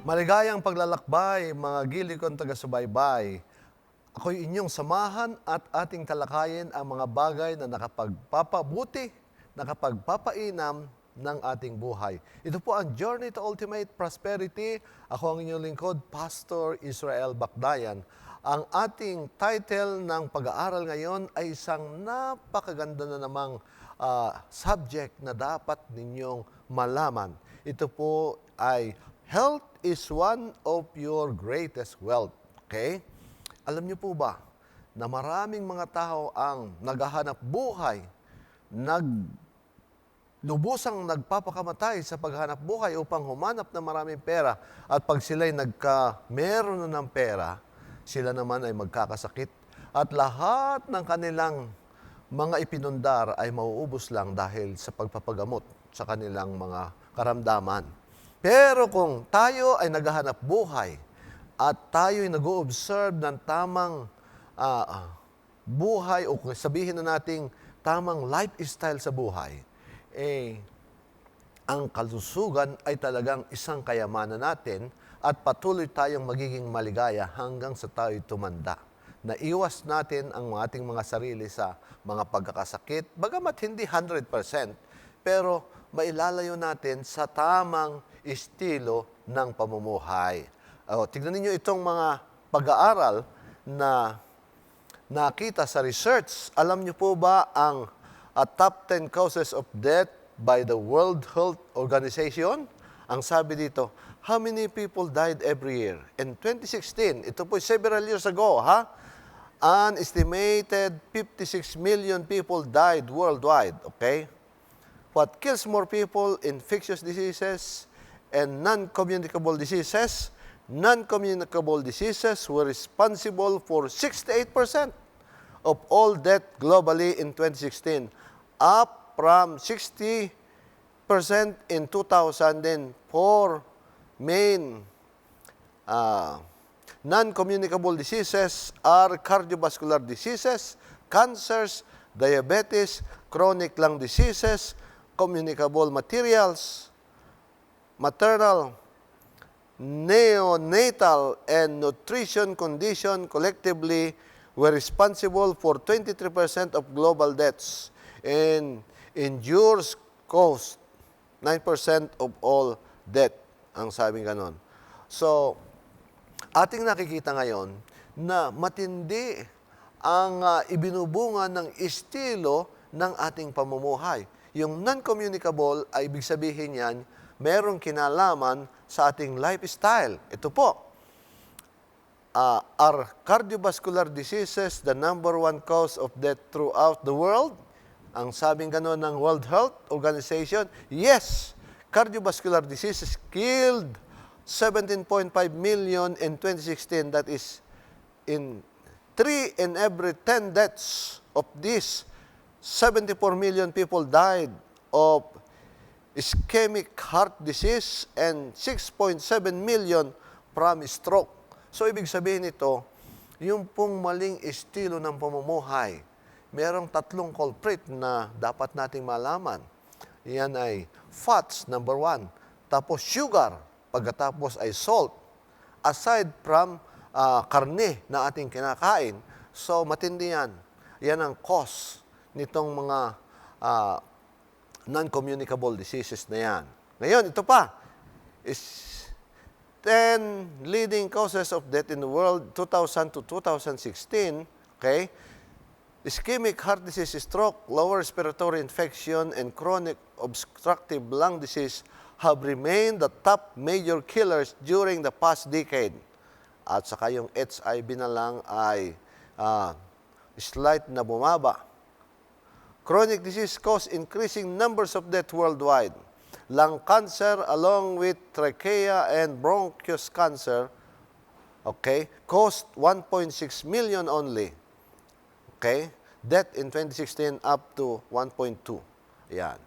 Maligayang paglalakbay, mga giliw kong taga-subaybay. Ako'y inyong samahan at ating talakayin ang mga bagay na nakapagpapabuti, nakapagpapainam ng ating buhay. Ito po ang Journey to Ultimate Prosperity. Ako ang inyong lingkod, Pastor Israel Bakdayan. Ang ating title ng pag-aaral ngayon ay isang napakaganda na namang subject na dapat ninyong malaman. Ito po ay health is one of your greatest wealth. Okay? Alam niyo po ba na maraming mga tao ang naghahanap buhay, lubusang nagpapakamatay sa paghanap buhay upang humanap ng maraming pera, at pag sila'y meron na ng pera, sila naman ay magkakasakit at lahat ng kanilang mga ipinundar ay mauubos lang dahil sa pagpapagamot sa kanilang mga karamdaman. Pero kung tayo ay naghahanap buhay at tayo ay nag-o-observe ng tamang buhay, o sabihin na nating tamang lifestyle sa buhay, ang kalusugan ay talagang isang kayamanan natin at patuloy tayong magiging maligaya hanggang sa tayo'y tumanda. Naiwas natin ang ating mga sarili sa mga pagkakasakit, bagamat hindi 100%, pero mailalayo natin sa tamang estilo ng pamumuhay. Tignan ninyo itong mga pag-aaral na nakita sa research. Alam niyo po ba ang top 10 causes of death by the World Health Organization? Ang sabi dito, how many people died every year? In 2016, ito po several years ago, an estimated 56 million people died worldwide, okay? What kills more people? Infectious diseases and non-communicable diseases. Non-communicable diseases were responsible for 68% of all death globally in 2016, up from 60% in 2004. Main non-communicable diseases are cardiovascular diseases, cancers, diabetes, chronic lung diseases, communicable materials, maternal, neonatal, and nutrition condition collectively were responsible for 23% of global deaths and injures caused 9% of all death, ang sabing ganon. So, ating nakikita ngayon na matindi ang ibinubunga ng estilo ng ating pamumuhay. Yung non-communicable ay ibig sabihin yan, merong kinalaman sa ating lifestyle. Ito po, are cardiovascular diseases the number one cause of death throughout the world? Ang sabing gano'n ng World Health Organization, yes, cardiovascular diseases killed 17.5 million in 2016. That is, in 3 in every 10 deaths of these 74 million people died of ischemic heart disease and 6.7 million from stroke. So, ibig sabihin ito, yung pong maling estilo ng pamumuhay, merong tatlong culprit na dapat nating malaman. Yan ay fats, number 1. Tapos sugar, pagkatapos ay salt. Aside from karne na ating kinakain, so matindi yan. Yan ang cause nitong mga non-communicable diseases na yan. Ngayon, ito pa, is 10 leading causes of death in the world, 2000 to 2016, okay? Ischemic heart disease, stroke, lower respiratory infection, and chronic obstructive lung disease have remained the top major killers during the past decade. At saka yung HIV na lang ay slight na bumaba. Chronic disease cause increasing numbers of death worldwide. Lung cancer along with trachea and bronchus cancer, okay, cost 1.6 million only. Okay? Death in 2016 up to 1.2. Yan.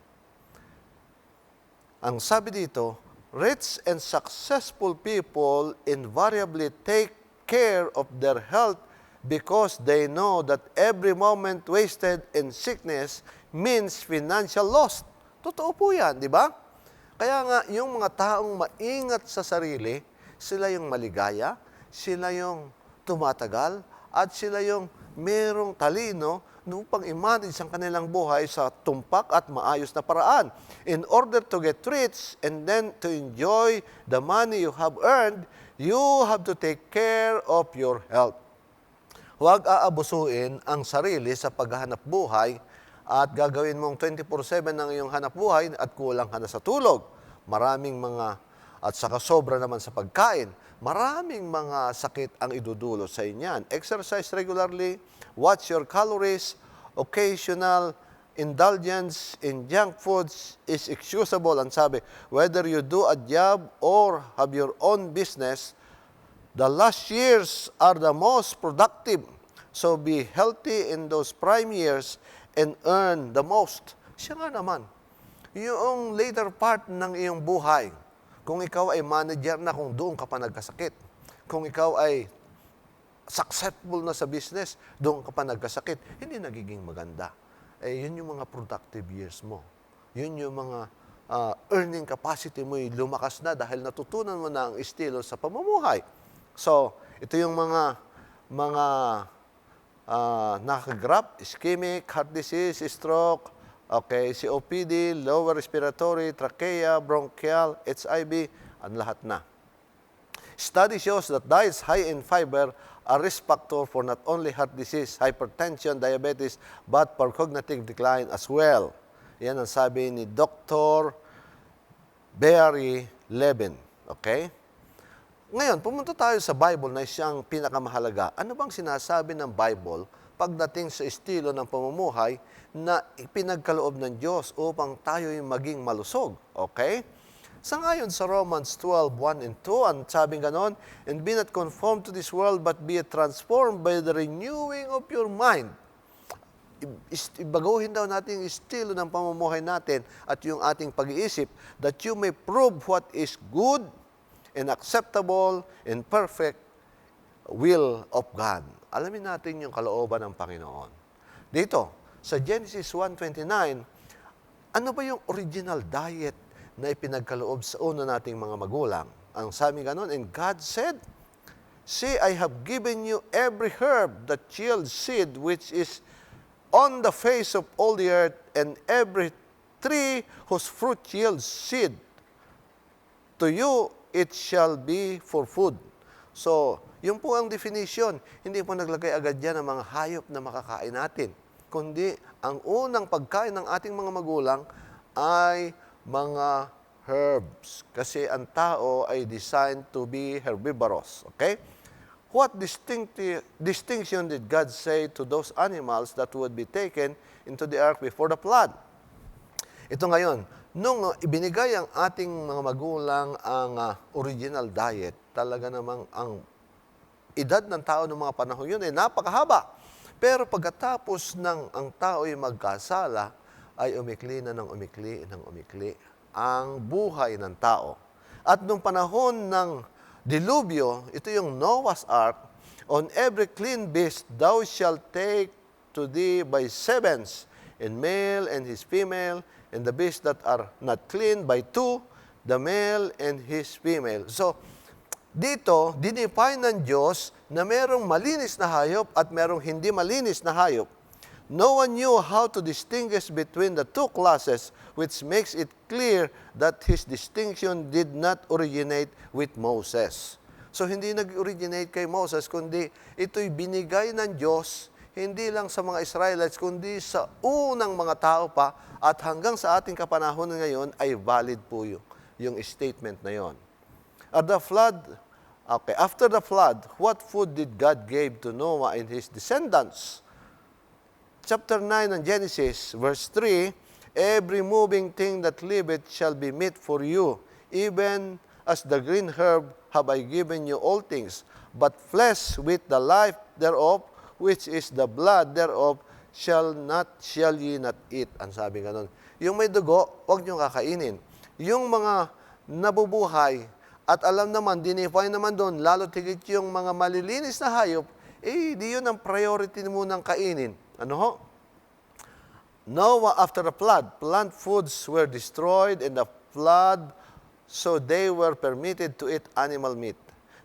Ang sabi dito, rich and successful people invariably take care of their health because they know that every moment wasted in sickness means financial loss. Totoo po yan, di ba? Kaya nga, yung mga taong maingat sa sarili, sila yung maligaya, sila yung tumatagal, at sila yung merong talino upang i-manage ang kanilang buhay sa tumpak at maayos na paraan. In order to get rich and then to enjoy the money you have earned, you have to take care of your health. Huwag aabusuin ang sarili sa paghahanap buhay at gagawin mong 24/7 ang iyong hanap buhay at kulang ka na sa tulog. Maraming mga, at saka sobra naman sa pagkain, maraming mga sakit ang idudulot sa inyan. Exercise regularly, watch your calories, occasional indulgence in junk foods is excusable. Ang sabi, whether you do a job or have your own business, the last years are the most productive. So be healthy in those prime years and earn the most. Siya nga naman, yung later part ng iyong buhay, kung ikaw ay manager na, kung doon ka pa nagkasakit, kung ikaw ay successful na sa business, doon ka pa nagkasakit, hindi nagiging maganda. Yun yung mga productive years mo. Yun yung mga earning capacity mo lumakas na dahil natutunan mo na ang estilo sa pamumuhay. So, ito yung mga nakagrap, ischemic, heart disease, stroke, okay, COPD, lower respiratory, trachea, bronchial, HIV, ang lahat na. Study shows that diets high in fiber are risk factor for not only heart disease, hypertension, diabetes, but for cognitive decline as well. Yan ang sabi ni Dr. Barry Levin. Okay? Ngayon, pumunta tayo sa Bible na siyang pinakamahalaga. Ano bang sinasabi ng Bible pagdating sa estilo ng pamumuhay na pinagkaloob ng Diyos upang tayo'y maging malusog? Okay? Sa ngayon sa Romans 12:1 and 2, ang sabing ganon, and be not conformed to this world, but be transformed by the renewing of your mind. Ibaguhin daw natin yung estilo ng pamumuhay natin at yung ating pag-iisip, that you may prove what is good and acceptable and perfect will of God. Alamin natin yung kalooban ng Panginoon. Dito, sa Genesis 1:29, ano ba yung original diet na ipinagkaloob sa una nating mga magulang? Ang sabi ganon, and God said, see, I have given you every herb that yields seed which is on the face of all the earth, and every tree whose fruit yields seed. To you it shall be for food. So, yun po ang definition. Hindi po naglagay agad yan ng mga hayop na makakain natin. Kundi, ang unang pagkain ng ating mga magulang ay mga herbs. Kasi ang tao ay designed to be herbivorous. Okay? What distinction did God say to those animals that would be taken into the ark before the flood? Ito ngayon, nung ibinigay ang ating mga magulang ang original diet, talaga namang ang edad ng tao ng mga panahon yun ay napakahaba. Pero pagkatapos ng ang tao ay magkasala, ay umikli na ng umikli ang buhay ng tao. At nung panahon ng dilubyo, ito yung Noah's Ark, on every clean beast thou shalt take to thee by sevens, and male and his female, and the beasts that are not clean by two, the male and his female. So, dito, dinefine ng Diyos na merong malinis na hayop at merong hindi malinis na hayop. No one knew how to distinguish between the two classes, which makes it clear that his distinction did not originate with Moses. So, hindi nag-originate kay Moses, kundi ito'y binigay ng Diyos hindi lang sa mga Israelites, kundi sa unang mga tao pa, at hanggang sa ating kapanahonan ngayon ay valid po yung statement na yon. At the flood, okay, after the flood, what food did God give to Noah and his descendants? Chapter 9 ng Genesis, verse 3, every moving thing that liveth shall be meat for you, even as the green herb have I given you all things, but flesh with the life thereof, which is the blood thereof, shall ye not eat. Ang sabi ganon. Yung may dugo, huwag nyo kakainin. Yung mga nabubuhay, at alam naman, dinefine naman doon, lalo tigit yung mga malilinis na hayop, di yun ang priority mo ng kainin. Ano ho? Noah, after the flood, plant foods were destroyed in the flood, so they were permitted to eat animal meat.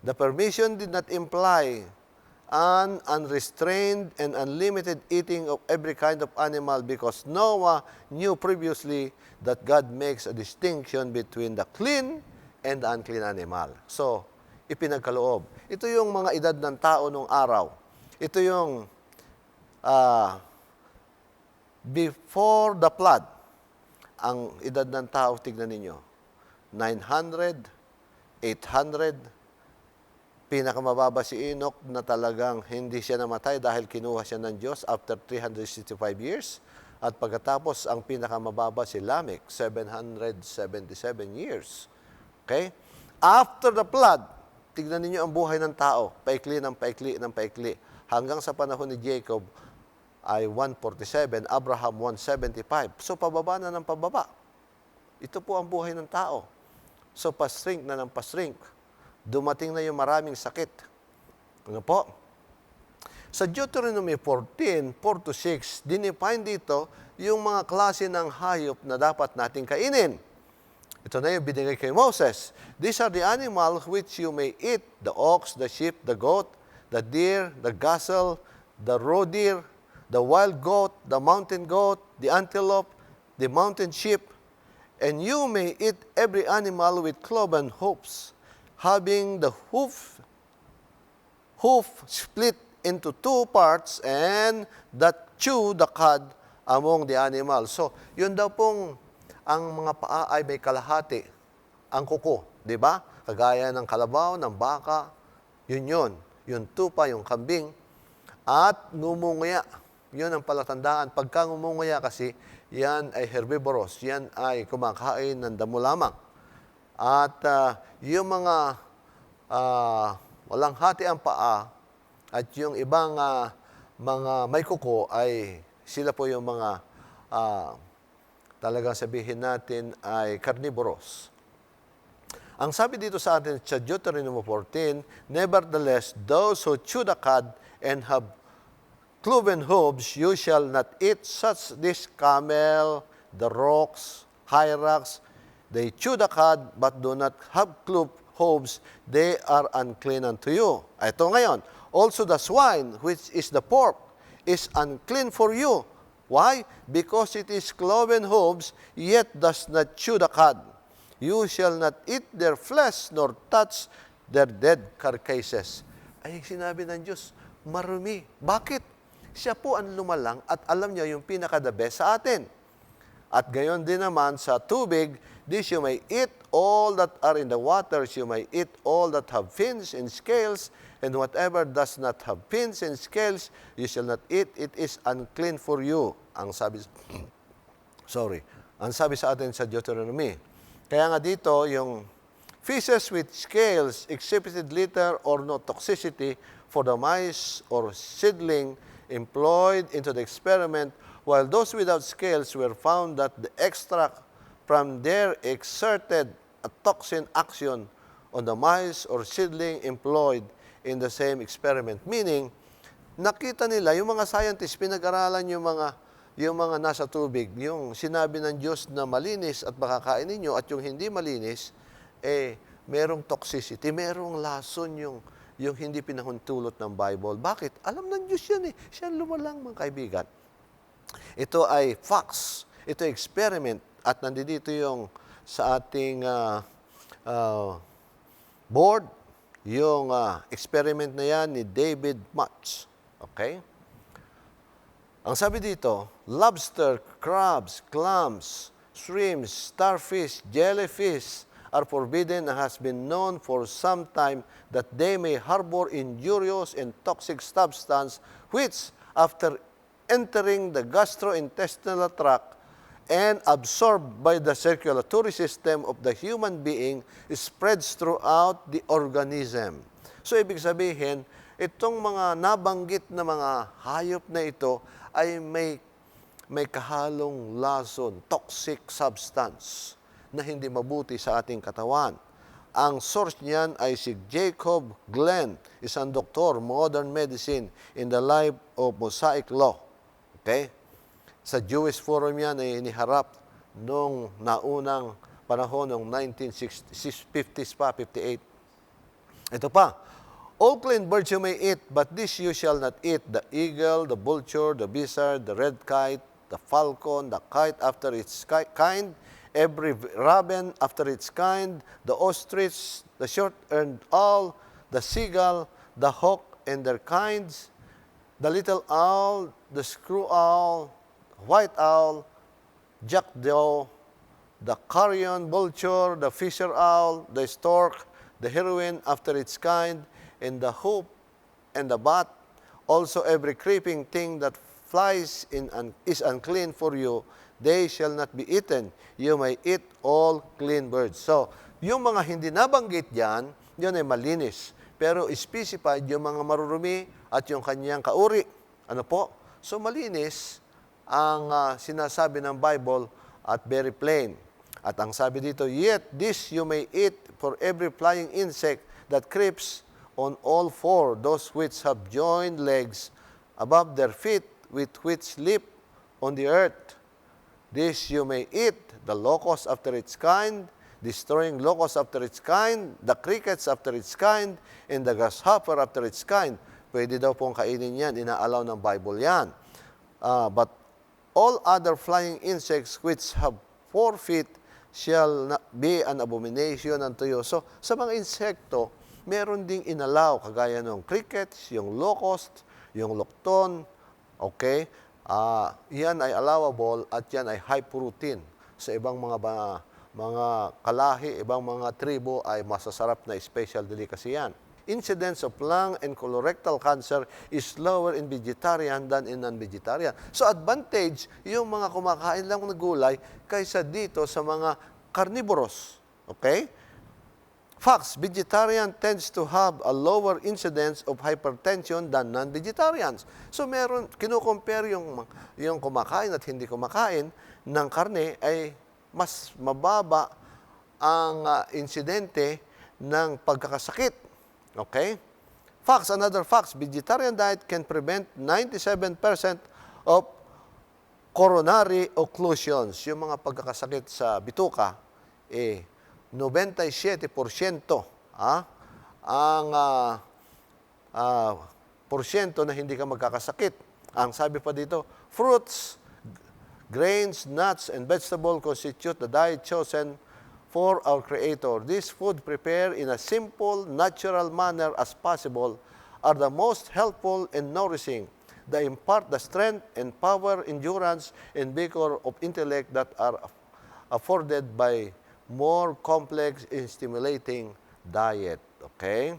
The permission did not imply an unrestrained and unlimited eating of every kind of animal because Noah knew previously that God makes a distinction between the clean and the unclean animal. So, ipinagkaloob. Ito yung mga edad ng tao nung araw. Ito yung before the flood. Ang edad ng tao, tignan ninyo, 900, 800, pinakamababa si Enoch na talagang hindi siya namatay dahil kinuha siya ng Diyos after 365 years. At pagkatapos, ang pinakamababa si Lamech, 777 years. Okay? After the flood, tignan ninyo ang buhay ng tao, paikli ng paikli ng paikli. Hanggang sa panahon ni Jacob ay 147, Abraham 175. So, pababa na ng pababa. Ito po ang buhay ng tao. So, pasrink na ng pasrink. Dumating na yung maraming sakit. Ano po? Sa Deuteronomy 14, 4-6, dinefine dito yung mga klase ng hayop na dapat nating kainin. Ito na yung binigay kay Moses. These are the animals which you may eat, the ox, the sheep, the goat, the deer, the gazelle, the roe deer, the wild goat, the mountain goat, the antelope, the mountain sheep, and you may eat every animal with cloven hoofs, having the hoof split into two parts and that chew the cud among the animals. So, yun daw pong ang mga paa ay may kalahati. Ang kuko, di ba? Kagaya ng kalabaw, ng baka, yun. Yung tupa, yung kambing. At ngumunguya. Yun ang palatandaan. Pagka ngumunguya kasi, yan ay herbivorous. Yan ay kumakain ng damo lamang. At yung mga walang hati ang paa at yung ibang mga may kuko ay sila po yung mga talagang sabihin natin ay carnivorous. Ang sabi dito sa atin sa Deuteronomy 14, nevertheless, those who chew the cud and have cloven hooves, you shall not eat such this camel, the rocks, hyrax. They chew the cud, but do not have cloven hooves. They are unclean unto you. Ito ngayon. Also the swine, which is the pork, is unclean for you. Why? Because it is cloven hooves, yet does not chew the cud. You shall not eat their flesh, nor touch their dead carcasses. Ay, sinabi ng Diyos, marumi. Bakit? Siya po ang lumalang at alam niya yung pinaka-the best sa atin. At gayon din naman sa tubig, this you may eat all that are in the waters, you may eat all that have fins and scales, and whatever does not have fins and scales, you shall not eat, it is unclean for you. Ang sabi sa atin sa Deuteronomy. Kaya nga dito, yung fishes with scales exhibited little or no toxicity for the mice or seedling employed into the experiment, while those without scales were found that the extract from there exerted a toxin action on the mice or seedling employed in the same experiment. Meaning, nakita nila, yung mga scientists, pinag-aralan yung mga nasa tubig, yung sinabi ng Diyos na malinis at makakain ninyo, at yung hindi malinis, merong toxicity, merong lason yung hindi pinahuntulot ng Bible. Bakit? Alam ng Diyos yan Siya lumalang, mga kaibigan. Ito ay facts. Ito ay experiment. At nandito yung sa ating board, yung experiment na yan ni David Mutch. Okay? Ang sabi dito, lobster, crabs, clams, shrimps, starfish, jellyfish are forbidden and has been known for some time that they may harbor injurious and toxic substance which, after entering the gastrointestinal tract and absorbed by the circulatory system of the human being, spreads throughout the organism. So, ibig sabihin, itong mga nabanggit na mga hayop na ito ay may kahalong lason, toxic substance na hindi mabuti sa ating katawan. Ang source niyan ay si Jacob Glenn, isang doktor, modern medicine in the life of Mosaic law. Okay? Sa Jewish Forum yan ay iniharap noong naunang panahon, noong 1950s pa, 58. Ito pa, all clean birds you may eat, but this you shall not eat: the eagle, the vulture, the buzzard, the red kite, the falcon, the kite after its kind, every raven after its kind, the ostrich, the short-eared owl, the seagull, the hawk and their kinds, the little owl, the screw owl, white owl, jackdaw, the carrion vulture, the fisher owl, the stork, the heron after its kind, and the hoop and the bat, also every creeping thing that flies is unclean for you. They shall not be eaten. You may eat all clean birds. So, yung mga hindi nabanggit yan, yun ay malinis. Pero specified yung mga marurumi at yung kanyang kauri. Ano po? So, malinis ang sinasabi ng Bible at very plain. At ang sabi dito, yet this you may eat for every flying insect that creeps on all four, those which have joined legs above their feet, with which leap on the earth. This you may eat, the locust after its kind, destroying locust after its kind, the crickets after its kind, and the grasshopper after its kind. Pwede daw pong kainin yan, inaalaw ng Bible yan. But all other flying insects which have 4 feet shall not be an abomination unto you. So, sa mga insekto, meron ding inalaw, kagaya ng crickets, yung locust, yung lokton, okay? Yan ay allowable at yan ay high protein. Sa ibang mga kalahi, ibang mga tribo ay masasarap na special delicacy yan. Incidence of lung and colorectal cancer is lower in vegetarian than in non-vegetarian. So advantage yung mga kumakain lang ng gulay kaysa dito sa mga carnivorous. Okay? Facts, vegetarian tends to have a lower incidence of hypertension than non-vegetarians. So meron, kinukompare yung kumakain at hindi kumakain ng karne ay mas mababa ang insidente ng pagkakasakit. Okay? Facts, another facts, vegetarian diet can prevent 97% of coronary occlusions. Yung mga pagkakasakit sa bituka, 97% ang porsyento na hindi ka magkakasakit. Ang sabi pa dito, fruits, grains, nuts, and vegetables constitute the diet chosen for our Creator. This food prepared in a simple, natural manner as possible are the most helpful and nourishing. They impart the strength and power, endurance, and vigor of intellect that are afforded by more complex and stimulating diet. Okay?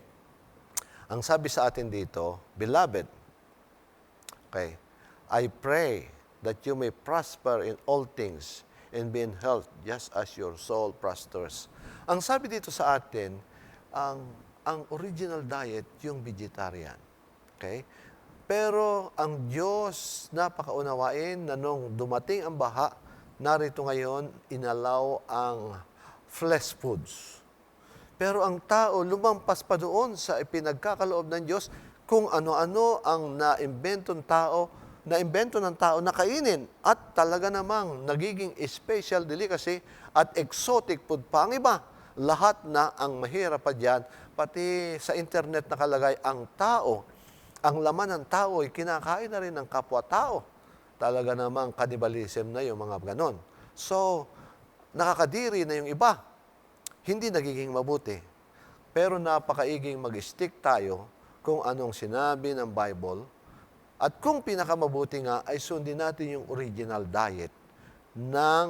Ang sabi sa atin dito, beloved, okay, I pray that you may prosper in all things and be in health just as your soul prospers. Ang sabi dito sa atin, ang original diet yung vegetarian. Okay? Pero ang Diyos napakaunawain na nung dumating ang baha, narito ngayon inalaw ang flesh foods. Pero ang tao lumampas pa doon sa ipinagkakaloob ng Diyos kung ano-ano ang naimbento ng tao na kainin at talaga namang nagiging special delicacy at exotic food pa ang iba. Lahat na ang mahirap pa dyan, pati sa internet nakalagay ang tao, ang laman ng tao ay kinakain na rin ng kapwa-tao. Talaga namang cannibalism na yung mga ganon. So, nakakadiri na yung iba. Hindi nagiging mabuti. Pero napakaiging mag-stick tayo kung anong sinabi ng Bible. At kung pinakamabuti nga, ay sundin natin yung original diet ng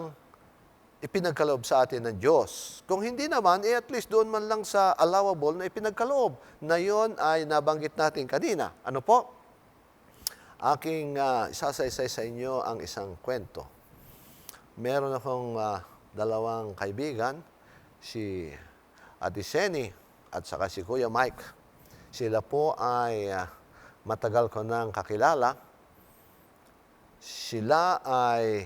ipinagkaloob sa atin ng Diyos. Kung hindi naman, at least doon man lang sa allowable na ipinagkaloob. Na yon ay nabanggit natin kanina. Ano po? Aking isasaysay sa inyo ang isang kwento. Meron akong dalawang kaibigan, si Ate Seni at saka si Kuya Mike. Sila po ay matagal ko nang kakilala. Sila ay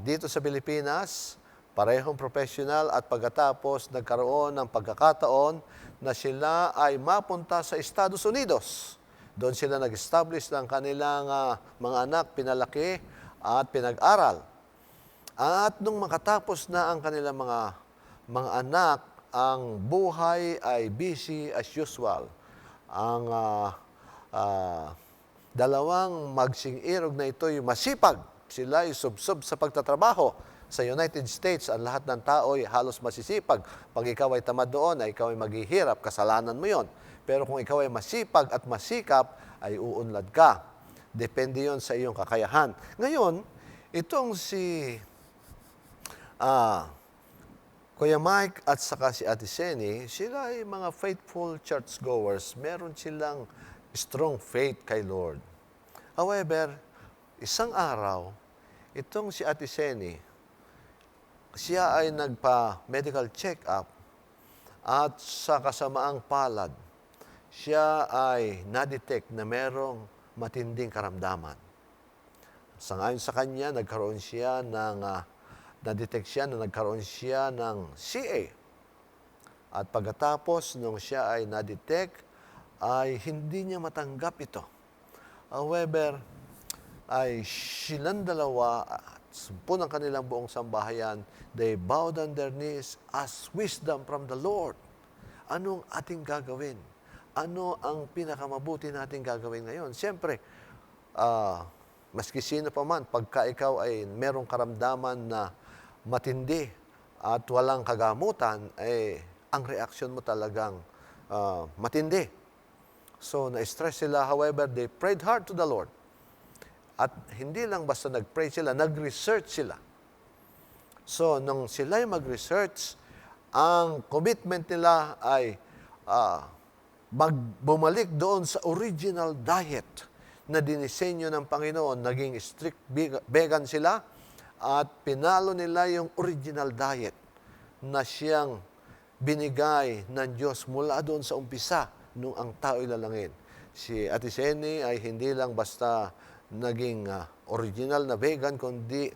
dito sa Pilipinas, parehong professional at pagkatapos nagkaroon ng pagkakataon na sila ay mapunta sa Estados Unidos. Doon sila nag-establish ng kanilang mga anak, pinalaki at pinag-aral. At nung makatapos na ang kanilang mga anak ang buhay ay busy as usual. Ang dalawang magsing-irog na ito'y masipag. Sila ay subsob sa pagtatrabaho. Sa United States, ang lahat ng tao ay halos masisipag. Pag ikaw ay tamad doon, ay ikaw ay maghihirap, kasalanan mo yon. Pero kung ikaw ay masipag at masikap, ay uunlad ka. Depende yon sa iyong kakayahan. Ngayon, itong si Kuya Mike at saka si Ate Seni, sila ay mga faithful churchgoers. Meron silang strong faith kay Lord. However, isang araw, itong si Ate Seni, siya ay nagpa-medical check-up at sa kasamaang palad, siya ay na-detect na merong matinding karamdaman. Sangayon sa kanya, nagkaroon siya ng na-detect siya na nagkaroon siya ng CA. At pagkatapos nung siya ay na-detect, ay hindi niya matanggap ito. However, ay silang dalawa, sumpo ng kanilang buong sambahayan, they bowed on their knees, ask wisdom from the Lord. Anong ating gagawin? Ano ang pinakamabuti nating gagawin ngayon? Siyempre, maski sino pa man, pagka ikaw ay merong karamdaman na matindi at walang kagamutan, ang reaksyon mo talagang matindi. So, na-stress sila. However, they prayed hard to the Lord. At hindi lang basta nag-pray sila, nag-research sila. So, nung sila ay mag-research, ang commitment nila ay bumalik doon sa original diet na dinisenyo ng Panginoon. Naging strict vegan sila. At pinalo nila yung original diet na siyang binigay ng Diyos mula doon sa umpisa nung ang tao ilalangin. Si Ate Seni ay hindi lang basta naging original na vegan, kundi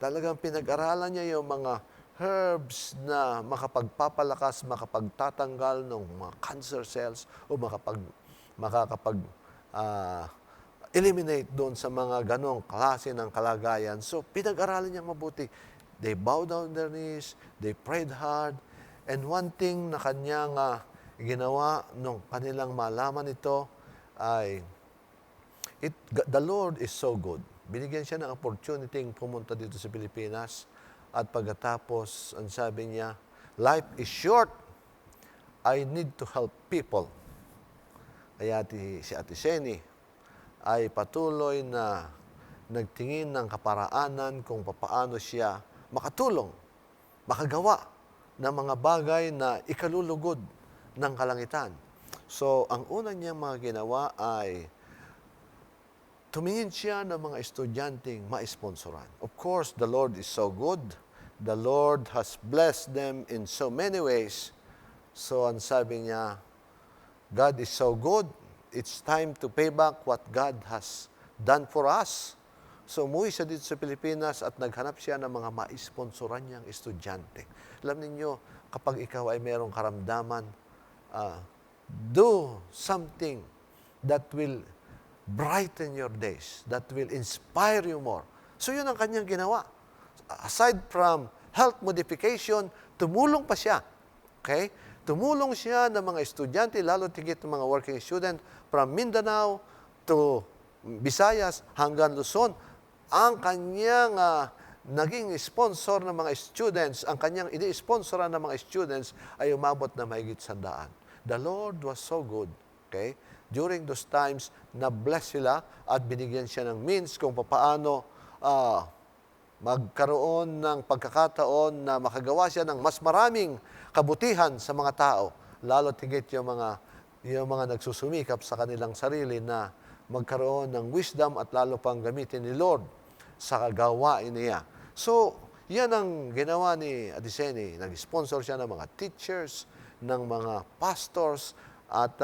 talagang pinag-aralan niya yung mga herbs na makapagpapalakas, makapagtatanggal ng mga cancer cells o eliminate doon sa mga ganong klase ng kalagayan. So, pinag-aralan niyang mabuti. They bowed down their knees, they prayed hard, and one thing na kanyang ginawa nung kanilang malaman ito ay, the Lord is so good. Binigyan siya ng opportunity pumunta dito sa Pilipinas at pagkatapos, ang sabi niya, life is short. I need to help people. Kaya si Ate Seni ay patuloy na nagtingin ng kaparaanan kung papaano siya makatulong, makagawa ng mga bagay na ikalulugod ng kalangitan. So, ang unang niyang mga ginawa ay tumingin siya ng mga estudyanteng maisponsoran. Of course, the Lord is so good. The Lord has blessed them in so many ways. So, ang sabi niya, God is so good. It's time to pay back what God has done for us. So, umuwi siya dito sa Pilipinas at naghanap siya ng mga maisponsoran niyang estudyante. Alam ninyo, kapag ikaw ay mayroong karamdaman, do something that will brighten your days, that will inspire you more. So, yun ang kanyang ginawa. Aside from health modification, tumulong pa siya. Okay? Tumulong siya ng mga estudyante, lalo tigit ng mga working student from Mindanao to Visayas hanggang Luzon. Ang kanyang naging sponsor ng mga students, ang kanyang ini-sponsoran ng mga students ay umabot na mahigit 100. The Lord was so good. Okay? During those times, na-bless sila at binigyan siya ng means kung paano magkaroon ng pagkakataon na makagawa siya ng mas maraming kabutihan sa mga tao, lalo tigit yung mga nagsusumikap sa kanilang sarili na magkaroon ng wisdom at lalo pang gamitin ni Lord sa kagawain niya. So, yan ang ginawa ni Ate Seni. Nag-sponsor siya ng mga teachers, ng mga pastors, at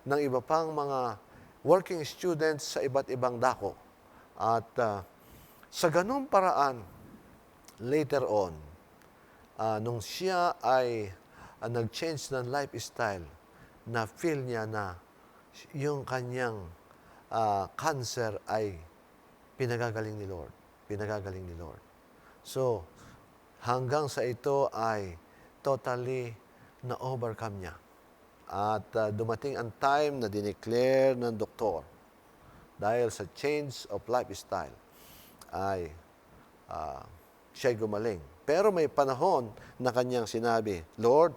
ng iba pang mga working students sa iba't ibang dako. At sa ganung paraan, later on, nung siya ay nag-change ng lifestyle, na feel niya na yung kanyang cancer ay pinagagaling ni Lord. Pinagagaling ni Lord. So, hanggang sa ito ay totally na-overcome niya. At dumating ang time na dineclare ng doktor dahil sa change of lifestyle ay siya'y gumaling. Pero may panahon na kanyang sinabi, Lord,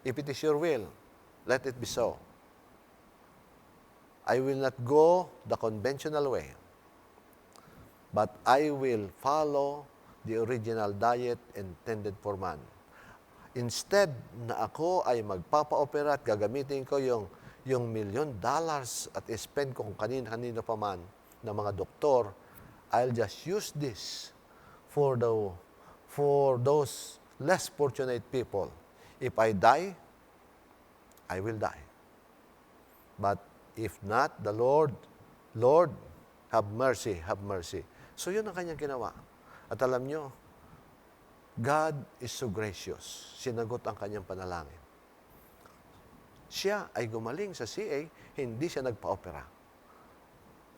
if it is your will, let it be so. I will not go the conventional way, but I will follow the original diet intended for man. Instead na ako ay magpapa-opera at gagamitin ko yung $1 million at spend ko kung kanino pa man na mga doktor, I'll just use this for those less fortunate people. If I die, I will die. But if not, the Lord, have mercy, have mercy. So yun ang kanyang ginawa. At alam nyo, God is so gracious. Sinagot ang kanyang panalangin. Siya ay gumaling sa CA, hindi siya nagpa-opera.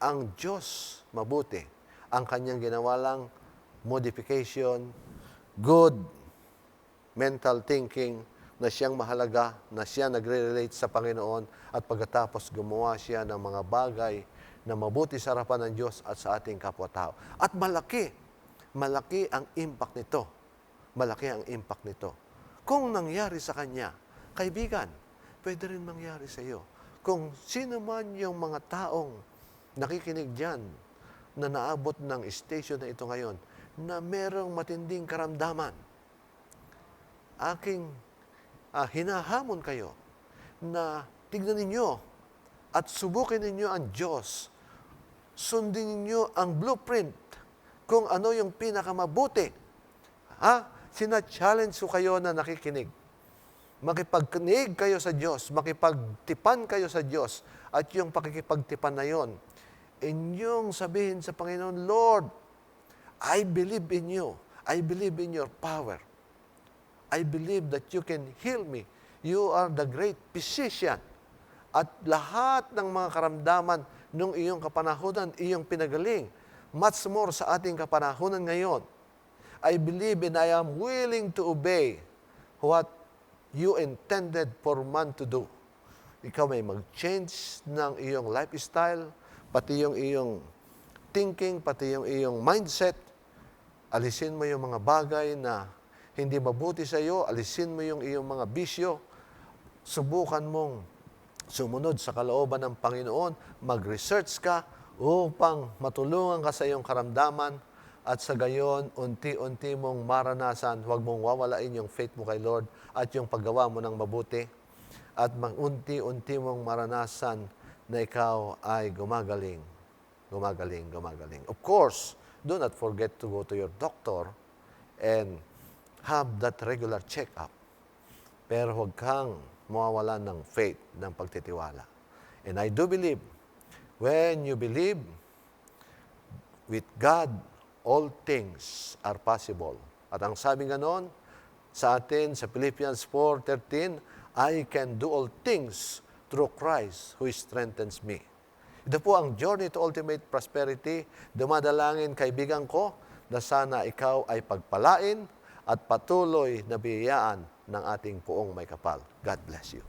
Ang Diyos, mabuti. Ang kanyang ginawa lang, modification, good mental thinking, na siyang mahalaga, na siya nagre-relate sa Panginoon, at pagkatapos gumawa siya ng mga bagay na mabuti sa harapan ng Diyos at sa ating kapwa-tao. At malaki ang impact nito. Malaki ang impact nito. Kung nangyari sa kanya, kaibigan, pwede rin mangyari sa iyo. Kung sino man yung mga taong nakikinig dyan na naabot ng station na ito ngayon, na merong matinding karamdaman, aking hinahamon kayo na tignan ninyo at subukin ninyo ang Diyos. Sundin ninyo ang blueprint kung ano yung pinakamabuti. Sina-challenge ko kayo na nakikinig. Makipagkinig kayo sa Diyos, makipagtipan kayo sa Diyos, at yung pakikipagtipan na yon, inyong sabihin sa Panginoon, Lord, I believe in you. I believe in your power. I believe that you can heal me. You are the great physician. At lahat ng mga karamdaman nung iyong kapanahunan, iyong pinagaling. Much more sa ating kapanahunan ngayon. I believe and I am willing to obey what you intended for man to do. Ikaw may mag-change ng iyong lifestyle, pati yung iyong thinking, pati yung iyong mindset. Alisin mo yung mga bagay na hindi mabuti sa iyo, alisin mo yung iyong mga bisyo, subukan mong sumunod sa kalooban ng Panginoon, mag-research ka upang matulungan ka sa iyong karamdaman, at sa gayon, unti-unti mong maranasan, huwag mong wawalain yung faith mo kay Lord at yung paggawa mo ng mabuti, at unti-unti mong maranasan na ikaw ay gumagaling. Gumagaling, gumagaling. Of course, do not forget to go to your doctor and have that regular check-up. Pero huwag kang mawawalan ng faith, ng pagtitiwala. And I do believe, when you believe with God, all things are possible. At ang sabi nga noon sa atin sa Philippians 4:13, I can do all things through Christ who strengthens me. Ito po ang journey to ultimate prosperity. Dumadalangin, kaibigan ko, na sana ikaw ay pagpalain at patuloy na biyayaan ng ating Poong May Kapal. God bless you.